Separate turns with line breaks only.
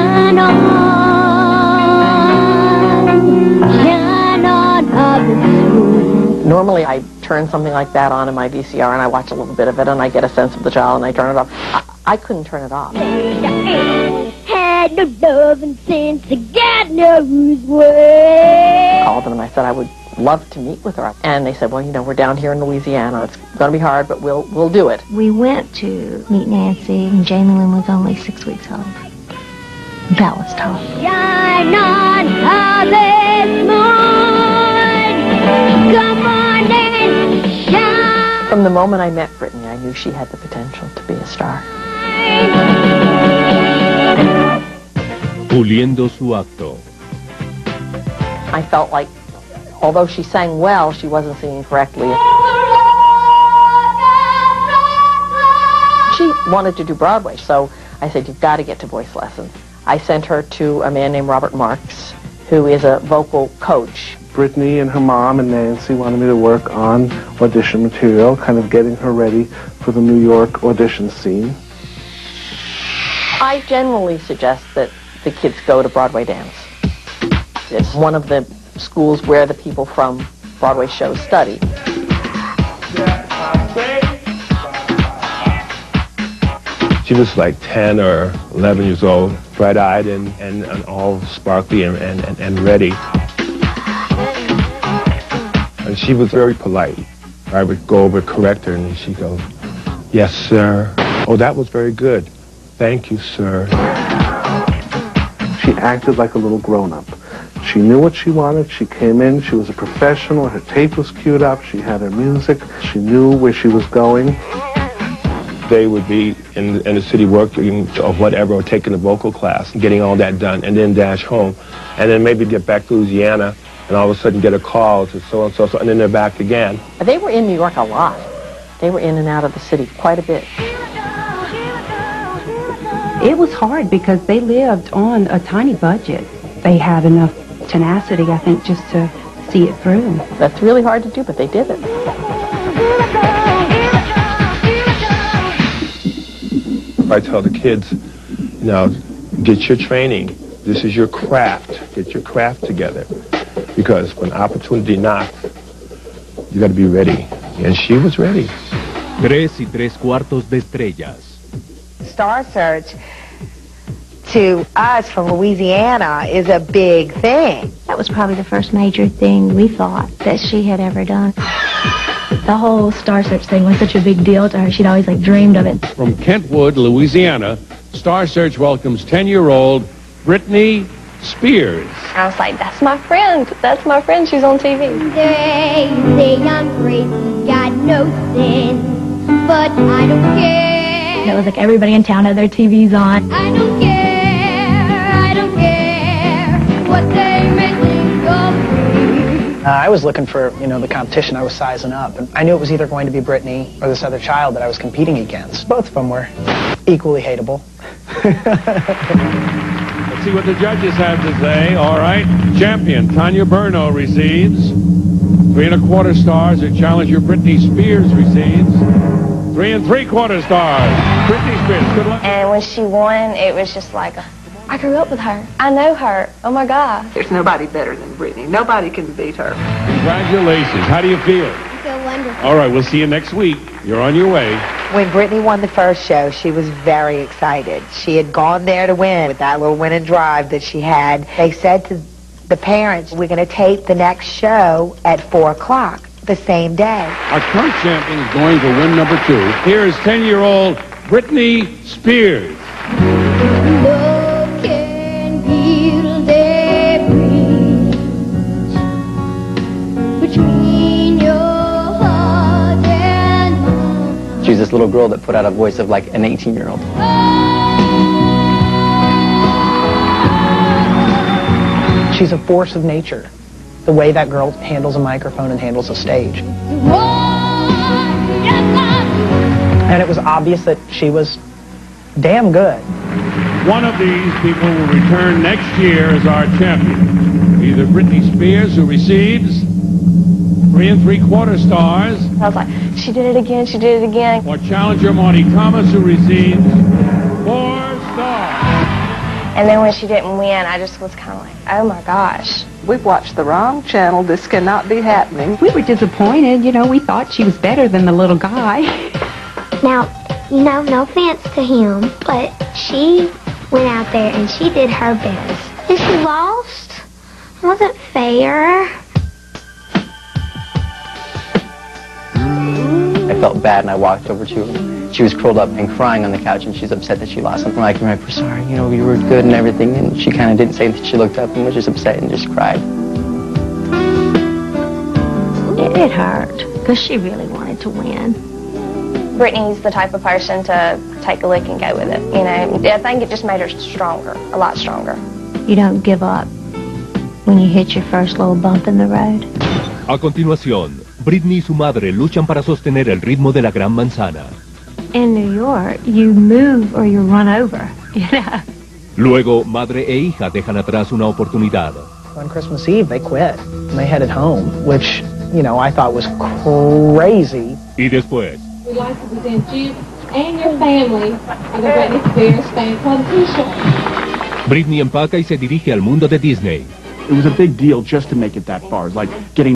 Shine on, shine on of the sun.
Normally I turn something like that on in my VCR and I watch a little bit of it and I get a sense of the child and I turn it off. I couldn't turn it off.
Had no loving since God knows when.
I called them and I said I would love to meet with her. And they said, well, you know, we're down here in Louisiana. It's going to be hard, but we'll do it.
We went to meet Nancy, and Jamie Lynn was only 6 weeks old. That was tough.
Shine on, harvest moon. Come on and shine.
From the moment I met Britney, I knew she had the potential to be a star.
Puliendo su acto.
I felt like, although she sang well, she wasn't singing correctly. She wanted to do Broadway, so I said, you've got to get to voice lessons. I sent her to a man named Robert Marks, who is a vocal coach.
Britney and her mom and Nancy wanted me to work on audition material, kind of getting her ready for the New York audition scene.
I generally suggest that the kids go to Broadway dance. It's one of the schools where the people from Broadway shows study.
She was like 10 or 11 years old, bright-eyed and all sparkly and ready. And she was very polite. I would go over, correct her, and she'd go, yes, sir. Oh, that was very good. Thank you, sir.
She acted like a little grown-up. She knew what she wanted. She came in. She was a professional. Her tape was queued up. She had her music. She knew where she was going.
They would be in the city working or whatever, or taking a vocal class and getting all that done, and then dash home, and then maybe get back to Louisiana, and all of a sudden get a call to so-and-so, and then they're back again.
They were in New York a lot. They were in and out of the city quite a bit.
It was hard because they lived on a tiny budget. They had enough tenacity, I think, just to see it through.
That's really hard to do, but they did it.
I tell the kids, you know, get your training. This is your craft. Get your craft together. Because when opportunity knocks, you got to be ready. And she was ready. 3 3/4 de estrellas.
Star Search, to us from Louisiana, is a big thing.
That was probably the first major thing we thought that she had ever done. The whole Star Search thing was such a big deal to her. She'd always dreamed of it.
From Kentwood, Louisiana, Star Search welcomes 10-year-old Britney Spears.
I was like, that's my friend. That's my friend. She's on TV.
They say I'm crazy, got no sense, but I don't care.
It was like everybody in town had their TVs on.
I don't care what they may think of me.
I was looking for, the competition. I was sizing up. And I knew it was either going to be Britney or this other child that I was competing against. Both of them were equally hateable.
Let's see what the judges have to say. All right. Champion Tanya Burno receives 3 1/4 stars. The challenger Britney Spears receives 3 3/4 stars. Britney Spears, good luck.
And when she won, it was just like, I grew up with her. I know her. Oh, my God.
There's nobody better than Britney. Nobody can beat her.
Congratulations. How do you feel?
I feel wonderful.
All right, we'll see you next week. You're on your way.
When Britney won the first show, she was very excited. She had gone there to win with that little winning drive that she had. They said to the parents, we're going to tape the next show at 4 o'clock the same day.
Our current champion is going for win number 2. Here is 10-year-old Britney Spears.
Love can heal the breeze between your heart and mine.
She's this little girl that put out a voice of like an 18-year-old. She's a force of nature. The way that girl handles a microphone and handles a stage. And it was obvious that she was damn good.
One of these people will return next year as our champion. Either Britney Spears, who receives 3 3/4 stars.
I was like, she did it again. She did it again.
Or challenger Marty Thomas, who receives 4 stars.
And then when she didn't win, I just was kind of like, oh my gosh.
We've watched the wrong channel. This cannot be happening.
We were disappointed. You know, we thought she was better than the little guy.
Now, you know, no offense to him, but she went out there and she did her best. And she lost. It wasn't fair.
I felt bad and I walked over to her. She was curled up and crying on the couch and she's upset that she lost. I'm like, we're sorry, you know, you were good and everything. And she kind of didn't say anything. She looked up and was just upset and just cried.
It hurt because she really wanted to win.
Britney's the type of person to take a lick and go with it, you know. I think it just made her stronger, a lot stronger.
You don't give up when you hit your first little bump in the road.
A continuación, Britney y su madre luchan para sostener el ritmo de la Gran Manzana.
In New York, you move or you're run over, you know.
Luego, madre e hija dejan atrás una oportunidad.
On Christmas Eve, they quit. And they headed home, which, you know, I thought was crazy.
Y después,
We'd like to present you and your family with a Britney Spears fan club t-shirt.
Britney empaca y se dirige al mundo de Disney.
It was a big deal just to make it that far, like getting